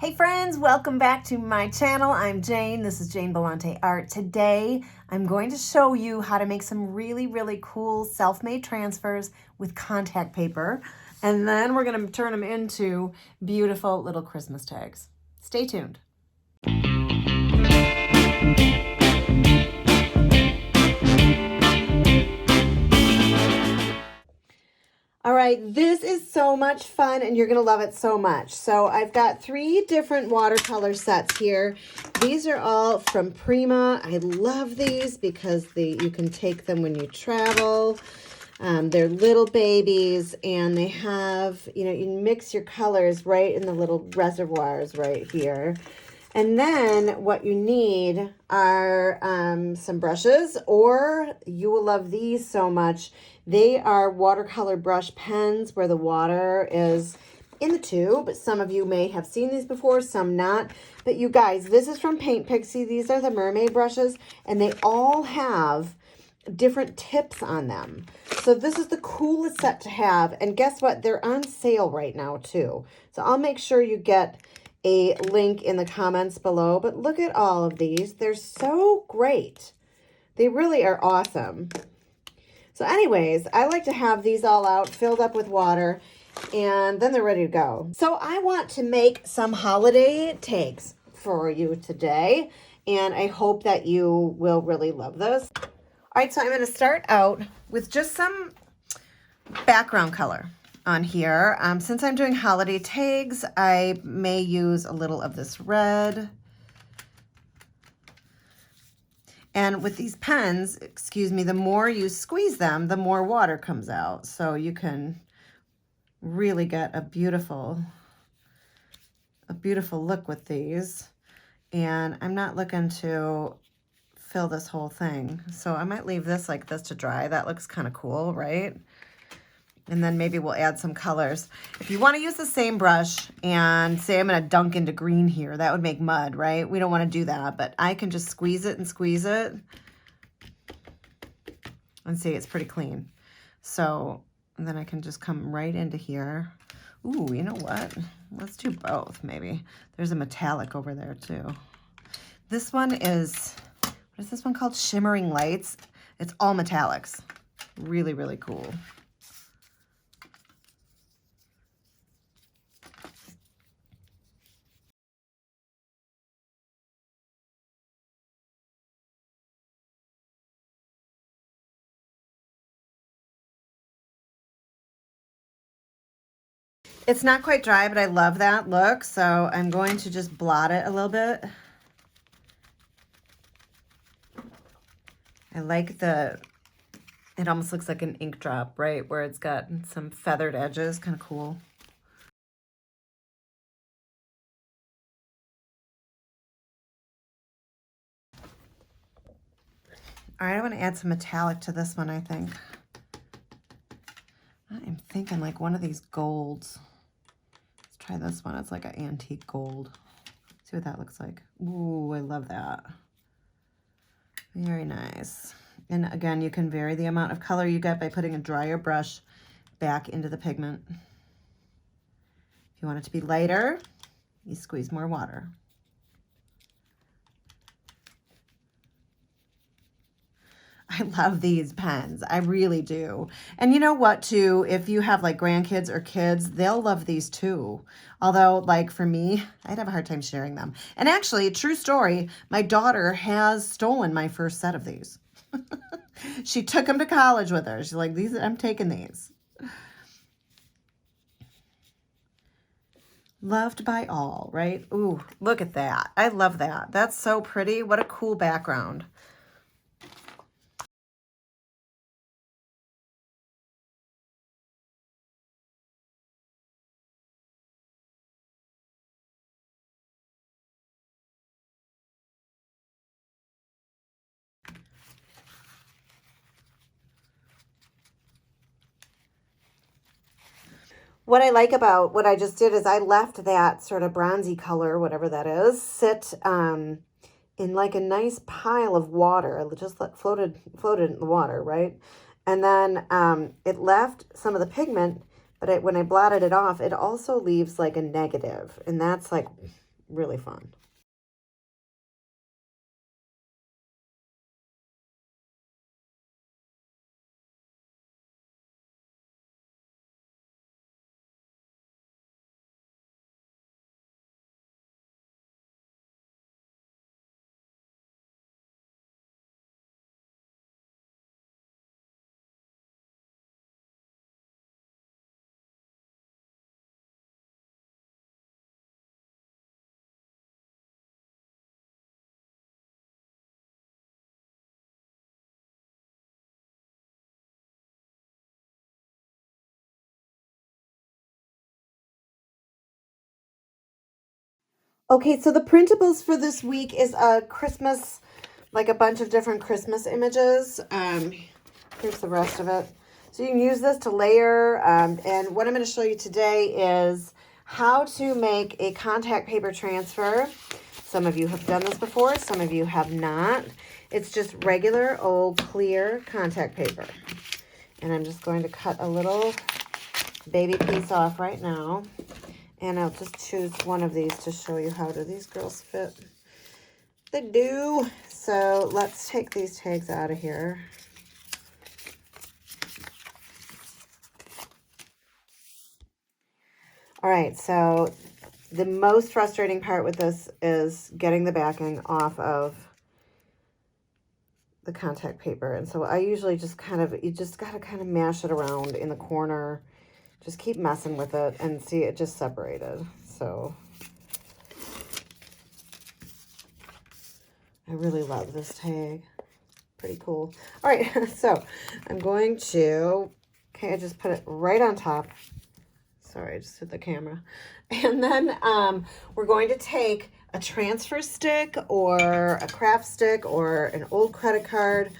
Hey friends, welcome back to my channel. I'm Jane. This is Jane Belante Art. Today, I'm going to show you how to make some really cool self-made transfers with contact paper. And then we're going to turn them into beautiful little Christmas tags. Stay tuned. All right, this is so much fun and you're gonna love it so much. So I've got 3 different watercolor sets here. These are all from Prima. I love these because you can take them when you travel. They're little babies and they have, you mix your colors right in the little reservoirs right here. And then what you need are some brushes, or you will love these so much. They are watercolor brush pens where the water is in the tube. Some of you may have seen these before, some not. But you guys, this is from Paint Pixie. These are the mermaid brushes, and they all have different tips on them. So this is the coolest set to have. And guess what? They're on sale right now too. So I'll make sure you get a link in the comments below. But look at all of these. They're so great. They really are awesome. So anyways, I like to have these all out, filled up with water, and then they're ready to go. So I want to make some holiday tags for you today, and I hope that you will really love this. All right, so I'm going to start out with just some background color on here. Since I'm doing holiday tags, I may use a little of this red. And with these pens, excuse me, the more you squeeze them, the more water comes out. So you can really get a beautiful look with these. And I'm not looking to fill this whole thing. So I might leave this like this to dry. That looks kind of cool, right? And then maybe we'll add some colors. If you want to use the same brush and say I'm going to dunk into green here, that would make mud, right? We don't want to do that, but I can just squeeze it and squeeze it. And see, it's pretty clean. So then I can just come right into here. Ooh, you know what? Let's do both, maybe. There's a metallic over there too. This one is, what is this one called? Shimmering Lights. It's all metallics. Really cool. It's not quite dry, but I love that look, so I'm going to just blot it a little bit. I like it almost looks like an ink drop, right? Where it's got some feathered edges, kind of cool. All right, I want to add some metallic to this one, I think. I'm thinking like one of these golds. Let's try this one. It's like an antique gold. See what that looks like. Ooh, I love that. Very nice. And again, you can vary the amount of color you get by putting a drier brush back into the pigment. If you want it to be lighter, you squeeze more water. I love these pens. I really do. And you know what, too? If you have like grandkids or kids, they'll love these too. Although, like for me, I'd have a hard time sharing them. And actually, true story, my daughter has stolen my first set of these. She took them to college with her. She's like, I'm taking these. Loved by all, right? Ooh, look at that. I love that. That's so pretty. What a cool background. What I like about what I just did is I left that sort of bronzy color, whatever that is, sit in like a nice pile of water. It just floated in the water, right? And then it left some of the pigment, but when I blotted it off, it also leaves like a negative. And that's like really fun. Okay, so the printables for this week is a Christmas, like a bunch of different Christmas images. Here's the rest of it. So you can use this to layer. And what I'm going to show you today is how to make a contact paper transfer. Some of you have done this before. Some of you have not. It's just regular old clear contact paper. And I'm just going to cut a little baby piece off right now. And I'll just choose one of these to show you how do these girls fit. They do. So let's take these tags out of here. All right, so the most frustrating part with this is getting the backing off of the contact paper. And so I usually just you just got to kind of mash it around in the corner. Just keep messing with it and see it just separated. So I really love this tag. Pretty cool. All right, so I'm going to, okay, I just put it right on top. Sorry, I just hit the camera. And then we're going to take a transfer stick or a craft stick or an old credit card,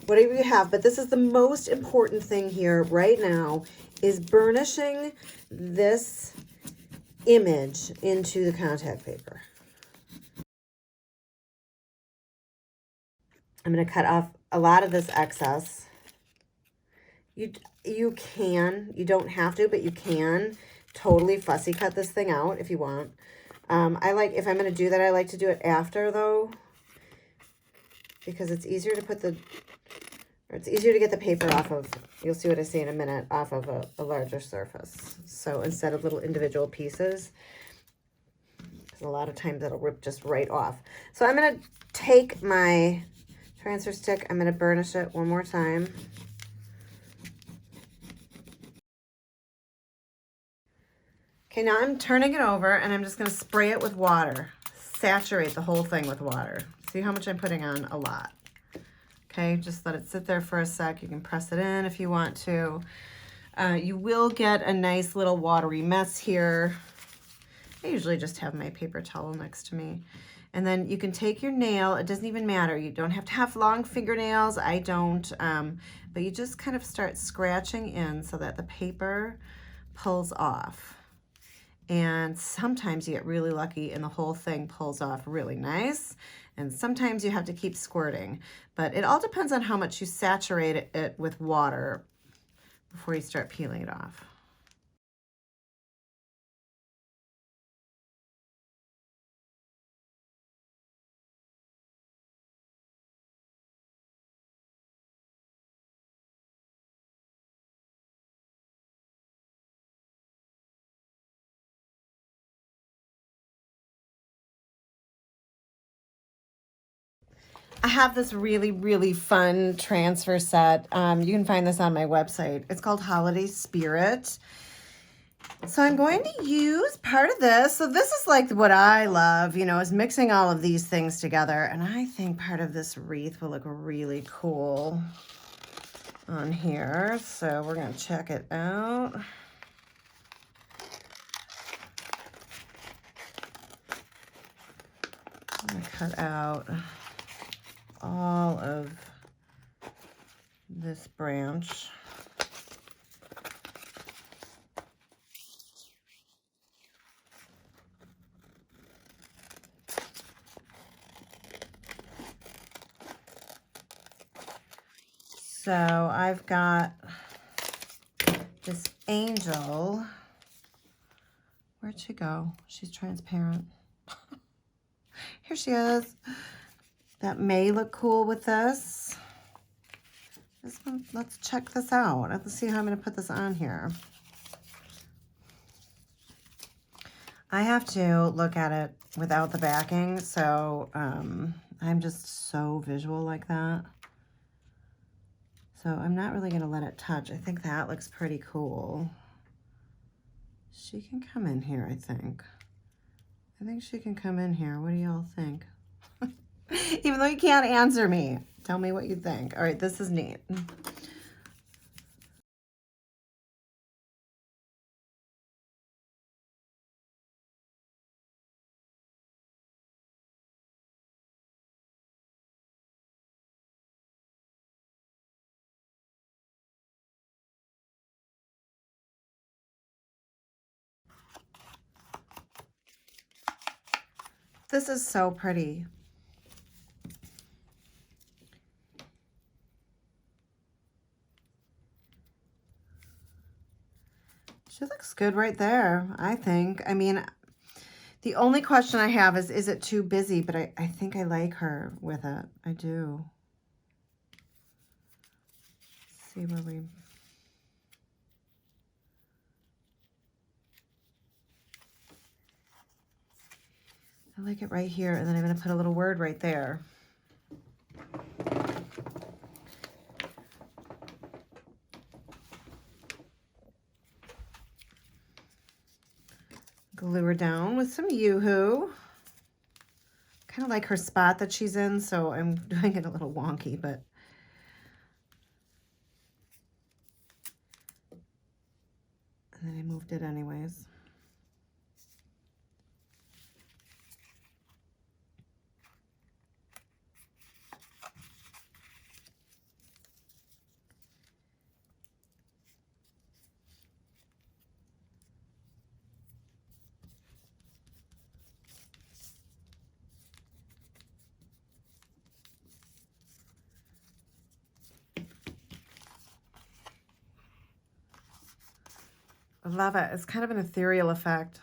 whatever you have. But this is the most important thing here right now, is burnishing this image into the contact paper. I'm going to cut off a lot of this excess. You can, you don't have to, but you can totally fussy cut this thing out if you want. I like, if I'm going to do that, I like to do it after though, because it's easier to put it's easier to get the paper off of, you'll see what I say in a minute, off of a larger surface. So instead of little individual pieces, because a lot of times it'll rip just right off. So I'm going to take my transfer stick, I'm going to burnish it one more time. Okay, now I'm turning it over and I'm just going to spray it with water. Saturate the whole thing with water. See how much I'm putting on? A lot. Okay, just let it sit there for a sec. You can press it in if you want to. You will get a nice little watery mess here. I usually just have my paper towel next to me. And then you can take your nail. It doesn't even matter. You don't have to have long fingernails. I don't. But you just kind of start scratching in so that the paper pulls off. And sometimes you get really lucky and the whole thing pulls off really nice. And sometimes you have to keep squirting. But it all depends on how much you saturate it with water before you start peeling it off. I have this really, really fun transfer set. You can find this on my website. It's called Holiday Spirit. So I'm going to use part of this. So this is like what I love, you know, is mixing all of these things together. And I think part of this wreath will look really cool on here. So we're going to check it out. I'm going to cut out all of this branch. So I've got this angel. Where'd she go? She's transparent. Here she is. That may look cool with this. This one, let's check this out. Let's see how I'm going to put this on here. I have to look at it without the backing, so I'm just so visual like that. So I'm not really going to let it touch. I think that looks pretty cool. She can come in here, I think. I think she can come in here. What do y'all think? Even though you can't answer me, tell me what you think. All right, this is neat. This is so pretty. She looks good right there, I think. I mean, the only question I have is it too busy? But I think I like her with it. I do. Let's see where we... I like it right here, and then I'm going to put a little word right there. Glue her down with some Yoo-Hoo. Kind of like her spot that she's in, so I'm doing it a little wonky, but and then I moved it anyways. I love it. It's kind of an ethereal effect.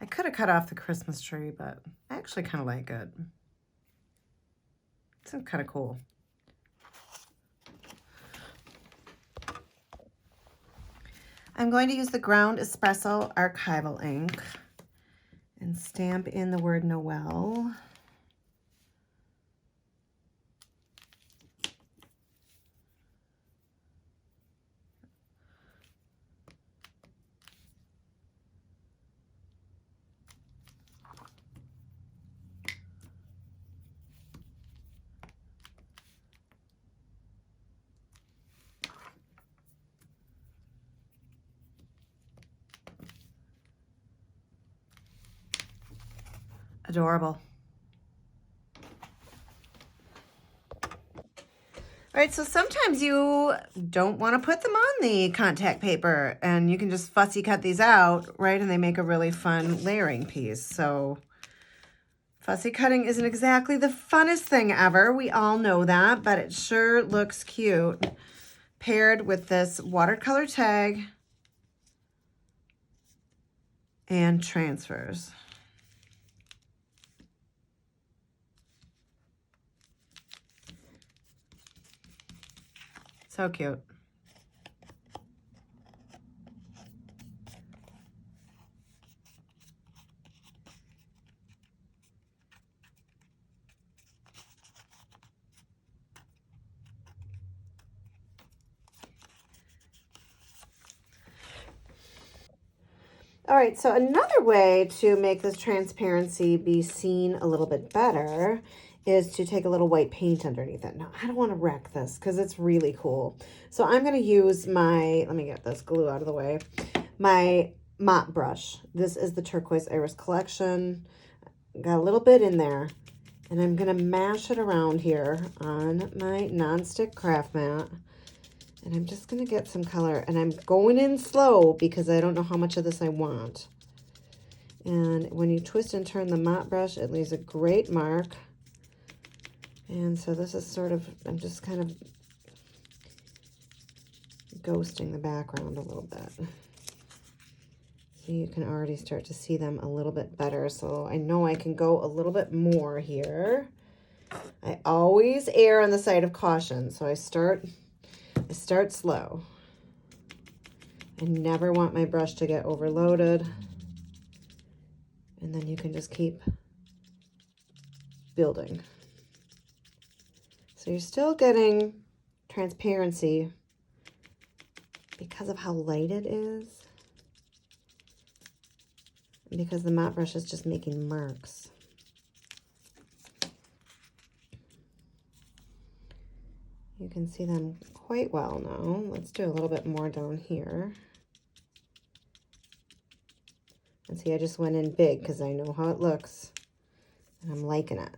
I could have cut off the Christmas tree, but I actually kind of like it. It's kind of cool. I'm going to use the Ground Espresso Archival ink and stamp in the word Noel. Adorable. All right, so sometimes you don't want to put them on the contact paper, and you can just fussy cut these out, right? And they make a really fun layering piece. So fussy cutting isn't exactly the funnest thing ever. We all know that, but it sure looks cute paired with this watercolor tag and transfers. So cute. All right, so another way to make this transparency be seen a little bit better is to take a little white paint underneath it. Now, I don't want to wreck this because it's really cool. So I'm going to use my, let me get this glue out of the way, my mop brush. This is the Turquoise Iris Collection. Got a little bit in there, and I'm going to mash it around here on my nonstick craft mat. And I'm just going to get some color, and I'm going in slow because I don't know how much of this I want. And when you twist and turn the mop brush, it leaves a great mark. And so this is sort of, I'm just kind of ghosting the background a little bit So you can already start to see them a little bit better. So I know I can go a little bit more here. I always err on the side of caution. So I start slow. I never want my brush to get overloaded. And then you can just keep building. So you're still getting transparency because of how light it is. And because the mop brush is just making marks. You can see them quite well now. Let's do a little bit more down here. And see, I just went in big because I know how it looks. And I'm liking it.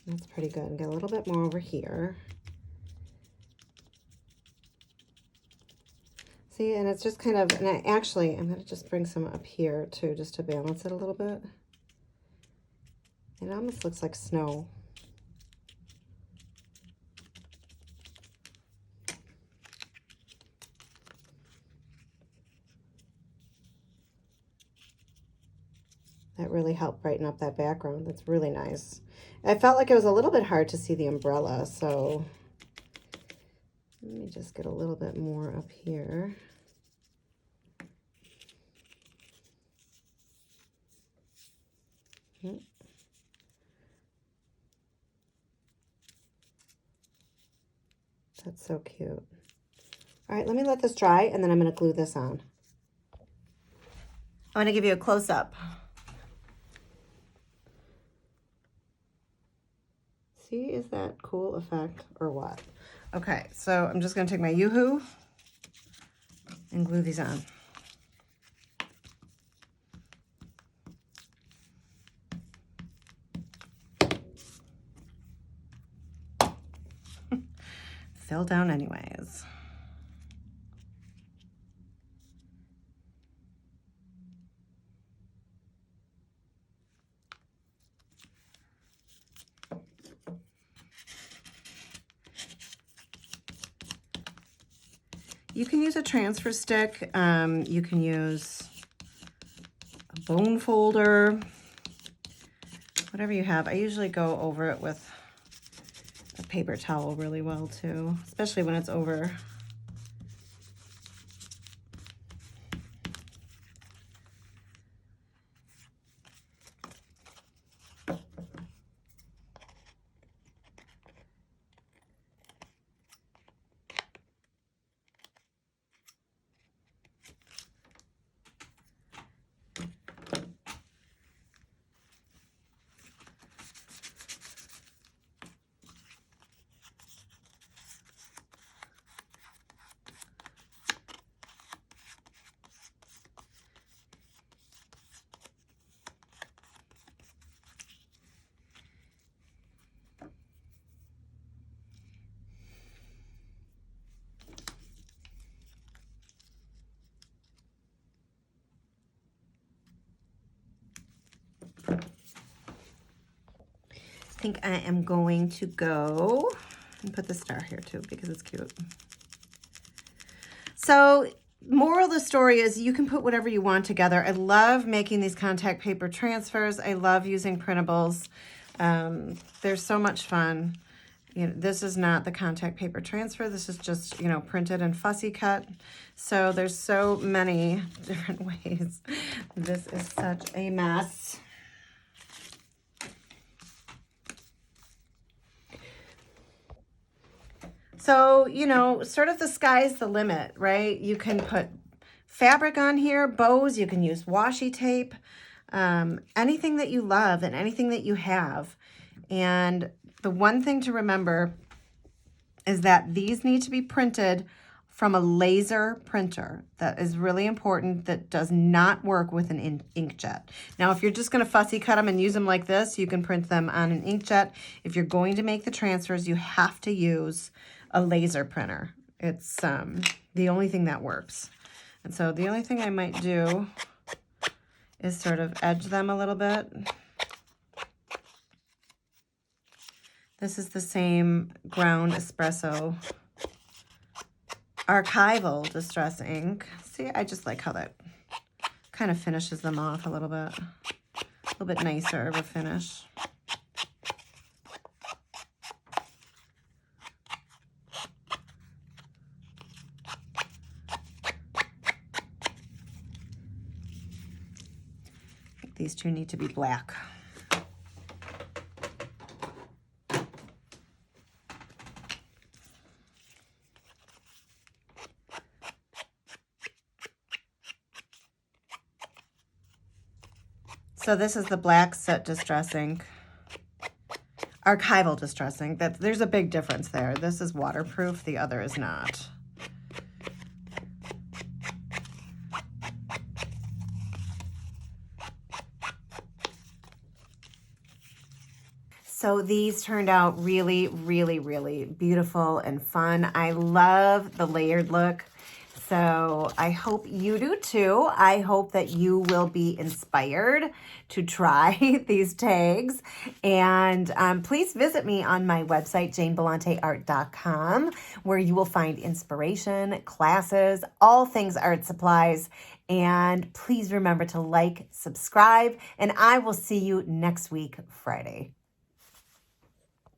That's pretty good. Get a little bit more over here. See, and it's just kind of, and I'm going to just bring some up here too, just to balance it a little bit. It almost looks like snow. That really helped brighten up that background. That's really nice. I felt like it was a little bit hard to see the umbrella, so let me just get a little bit more up here. That's so cute. All right, let me let this dry, and then I'm going to glue this on. I'm going to give you a close-up. See, is that cool effect or what? Okay, so I'm just going to take my Yoo-Hoo and glue these on. Fell down anyways. You can use a transfer stick. You can use a bone folder, whatever you have. I usually go over it with a paper towel really well too, especially when it's over. I think I am going to go and put the star here too because it's cute. So moral of the story is you can put whatever you want together. I love making these contact paper transfers. I love using printables. They're so much fun. You know, this is not the contact paper transfer. This is just, you know, printed and fussy cut. So there's so many different ways. This is such a mess. So, you know, sort of the sky's the limit, right? You can put fabric on here, bows, you can use washi tape, anything that you love and anything that you have. And the one thing to remember is that these need to be printed from a laser printer. That is really important. That does not work with an inkjet. Now, if you're just going to fussy cut them and use them like this, you can print them on an inkjet. If you're going to make the transfers, you have to use a laser printer. It's the only thing that works. And so the only thing I might do is sort of edge them a little bit. This is the same ground espresso archival distress ink. See, I just like how that kind of finishes them off a little bit nicer of a finish. I think these two need to be black. So this is the black set distress ink, archival distress ink. There's a big difference there. This is waterproof, the other is not. So these turned out really, really, really beautiful and fun. I love the layered look. So I hope you do too. I hope that you will be inspired to try these tags. And please visit me on my website, janebelanteart.com, where you will find inspiration, classes, all things art supplies. And please remember to like, subscribe, and I will see you next week, Friday.